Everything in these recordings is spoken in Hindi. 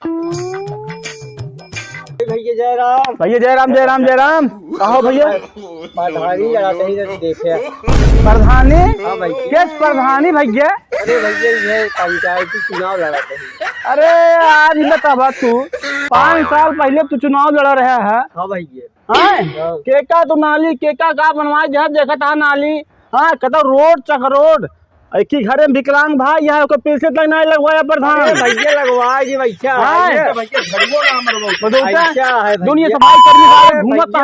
भैया जय राम। भैया जय राम जय राम जय राम। कहो भैया। प्रधानी लगाते ही देखे। प्रधानी? हाँ भाई। किस प्रधानी भैया? अरे भैया ये पंचायती चुनाव लड़ाते हैं। अरे आज ही बता तू 5 साल पहले तू चुनाव लड़ा रहा है। हाँ भैया। हाँ केका तो नाली केका का बनवाए जहाँ देखा था नाली। हाँ कहता रोड चक रोड एक ही घरे में विकलांग भाई यहाँ को पैसे तक नहीं लगवाया प्रधान। भैया लगवाए जी भैया। दुनिया सफाई करने घूमत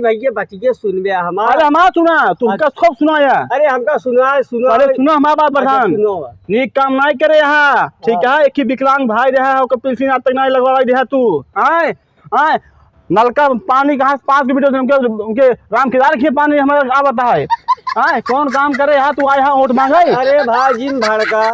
भैया बच के सुन गया हमारा। अरे हमारा सुना तू खूब सुनाया। अरे हमका सुना सुना। अरे सुना हमारा बात प्रधान नीक काम नहीं करे यहाँ ठीक है। एक ही विकलांग भाई रहा पैसे आज तक नहीं लगवा रहा तू। आए आए नलका पानी कहाँ 5 किलोमीटर उनके राम केदार के पानी हमारा आ बता है। हाँ कौन काम करे यहाँ तू आए वोट मांगे। अरे भाई जिन भड़का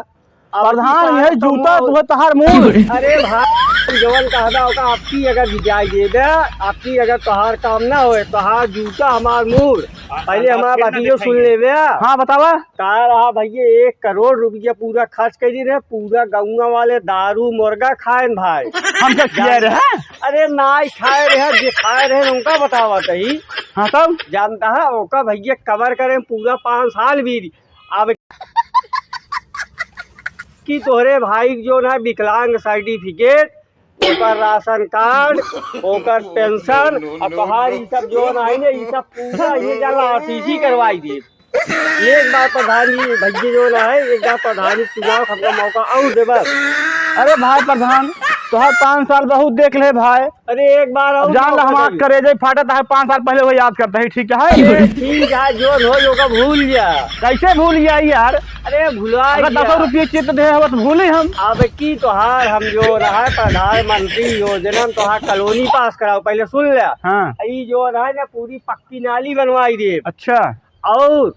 प्रधान यही जूता तुहे तहार मुंह। अरे भाई जवन कहता होगा आपकी अगर विजय दे दे आपकी अगर तोहार काम ना होए तोहार जूता हमार मुंह। पहले हमारा बातियों सुन ले भैया। हाँ बतावा। कहा रहा भैया 1 करोड़ रुपया पूरा खर्च कर दी रहे पूरा गाँव वाले दारू मुर्गा खाए भाई। हम क्या किया रहे? अरे नाई खाए रहे जे खाए रहे उनका बतावा तही। हाँ तब जानता है ओका भैया कवर करे पूरा 5 साल भी अब कि तोहरे भाई जो है विकलांग सर्टिफिकेट ओकर राशन कार्ड ओकर पेंशन और तोहार ये सब जो है ना ये सब पूरा ये जाला आरटीसी करवाई दे। एक बार प्रधानी भैया जो है एक बार प्रधानी चुनाव हमको मौका और दे बस। अरे भाई प्रधान तोहर 5 साल बहुत देख ले भाई। अरे एक बार और जान ला हमार करे जे फाटत है 5 साल पहले वो याद करते है ठीक है। ठीक है जो हो भूल जा। कैसे भूल गया यार? अरे भुला 10 रुपये चित दे तो भूले हम। अब की तोहार हम जो रहा प्रधानमंत्री योजना तोहार कॉलोनी पास कराओ पहले सुन ले। हाँ ये जो रहा ना पूरी पक्की नाली बनवाई दे। अच्छा और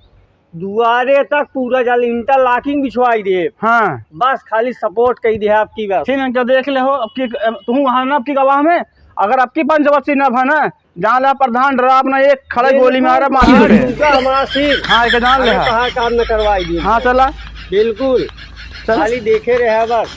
दुआरे तक पूरा जल इंटरलॉकिंग बिछवाई दे। हाँ बस खाली सपोर्ट कर दे आपकी बस। ठीक है देख ले हो अब की तुम वहाँ ना आपकी गवाह में अगर आपकी पंचवर्षीय न ना जान ला प्रधान डरा अपना एक खड़े गोली मारा हमारा सिर। हाँ जान ले काम न करवाई दे। हाँ चला बिल्कुल खाली देखे रहे बस।